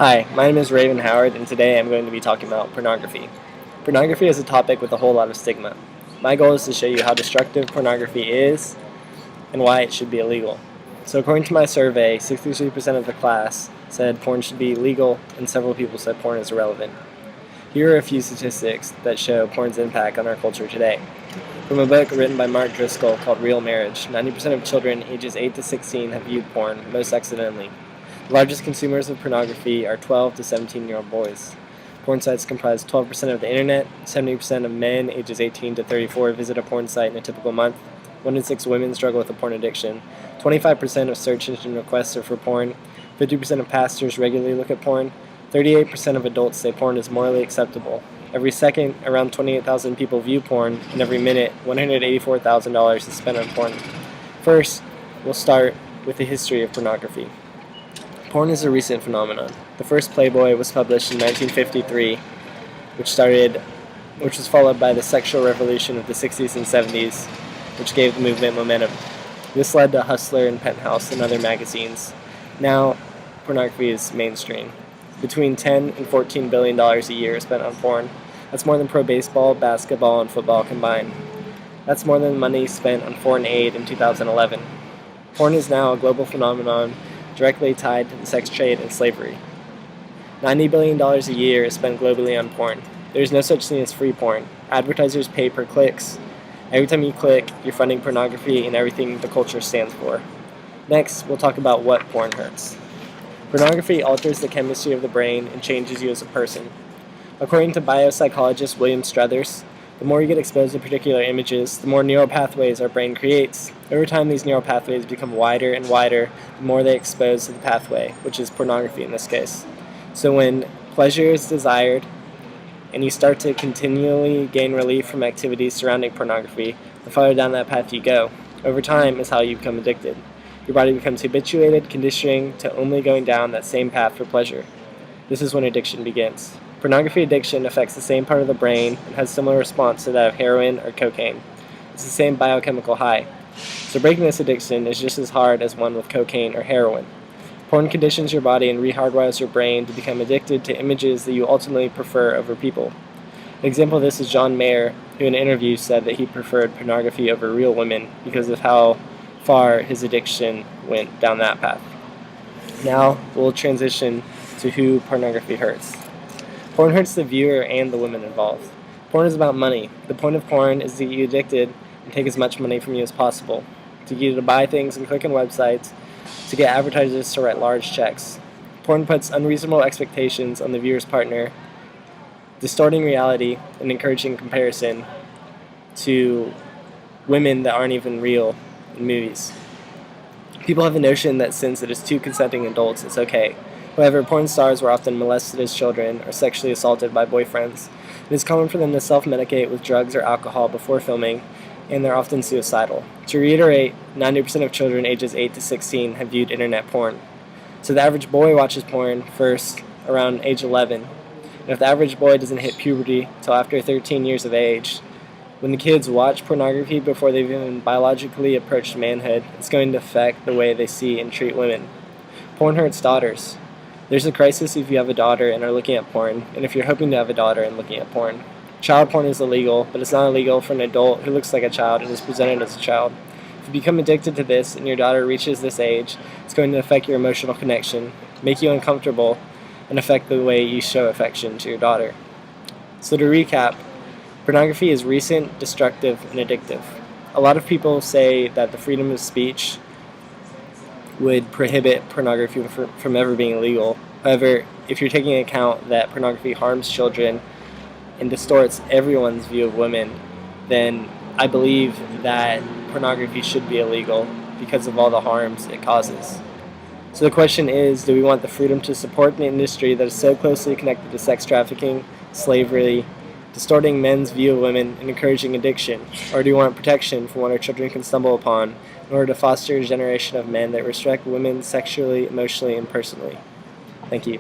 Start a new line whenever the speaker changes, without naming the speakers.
Hi, my name is Raven Howard, and today I'm going to be talking about pornography. Pornography is a topic with a whole lot of stigma. My goal is to show you how destructive pornography is and why it should be illegal. So according to my survey, 63% of the class said porn should be legal, and several people said porn is irrelevant. Here are a few statistics that show porn's impact on our culture today. From a book written by Mark Driscoll called Real Marriage, 90% of children ages 8 to 16 have viewed porn, most accidentally. The largest consumers of pornography are 12 to 17-year-old boys. Porn sites comprise 12% of the internet. 70% of men ages 18 to 34 visit a porn site in a typical month. 1 in 6 women struggle with a porn addiction. 25% of search engine requests are for porn. 50% of pastors regularly look at porn. 38% of adults say porn is morally acceptable. Every second, around 28,000 people view porn, and every minute, $184,000 is spent on porn. First, we'll start with the history of pornography. Porn is a recent phenomenon. The first Playboy was published in 1953, which was followed by the sexual revolution of the 60s and 70s, which gave the movement momentum. This led to Hustler and Penthouse and other magazines. Now, pornography is mainstream. Between $10 and $14 billion a year is spent on porn. That's more than pro baseball, basketball, and football combined. That's more than money spent on foreign aid in 2011. Porn is now a global phenomenon directly tied to the sex trade and slavery. $90 billion a year is spent globally on porn. There is no such thing as free porn. Advertisers pay per clicks. Every time you click, you're funding pornography and everything the culture stands for. Next, we'll talk about what porn hurts. Pornography alters the chemistry of the brain and changes you as a person. According to biopsychologist William Struthers, the more you get exposed to particular images, the more neural pathways our brain creates. Over time, these neural pathways become wider and wider the more they expose to the pathway, which is pornography in this case. So when pleasure is desired and you start to continually gain relief from activities surrounding pornography, the farther down that path you go. Over time is how you become addicted. Your body becomes habituated, conditioning to only going down that same path for pleasure. This is when addiction begins. Pornography addiction affects the same part of the brain and has similar response to that of heroin or cocaine. It's the same biochemical high. So breaking this addiction is just as hard as one with cocaine or heroin. Porn conditions your body and rehardwires your brain to become addicted to images that you ultimately prefer over people. An example of this is John Mayer, who in an interview said that he preferred pornography over real women because of how far his addiction went down that path. Now we'll transition to who pornography hurts. Porn hurts the viewer and the women involved. Porn is about money. The point of porn is to get you addicted and take as much money from you as possible, to get you to buy things and click on websites, to get advertisers to write large checks. Porn puts unreasonable expectations on the viewer's partner, distorting reality and encouraging comparison to women that aren't even real in movies. People have the notion that since it is two consenting adults, it's okay. However, porn stars were often molested as children or sexually assaulted by boyfriends. It is common for them to self-medicate with drugs or alcohol before filming, and they're often suicidal. To reiterate, 90% of children ages 8 to 16 have viewed internet porn. So the average boy watches porn first around age 11. And if the average boy doesn't hit puberty until after 13 years of age, when the kids watch pornography before they've even biologically approached manhood, it's going to affect the way they see and treat women. Porn hurts daughters. There's a crisis if you have a daughter and are looking at porn, and if you're hoping to have a daughter and looking at porn. Child porn is illegal, but it's not illegal for an adult who looks like a child and is presented as a child. If you become addicted to this and your daughter reaches this age, it's going to affect your emotional connection, make you uncomfortable, and affect the way you show affection to your daughter. So to recap, pornography is recent, destructive, and addictive. A lot of people say that the freedom of speech would prohibit pornography from ever being legal. However, if you're taking into account that pornography harms children and distorts everyone's view of women, then I believe that pornography should be illegal because of all the harms it causes. So the question is, do we want the freedom to support an industry that is so closely connected to sex trafficking, slavery, distorting men's view of women, and encouraging addiction? Or do we want protection from what our children can stumble upon in order to foster a generation of men that respect women sexually, emotionally, and personally? Thank you.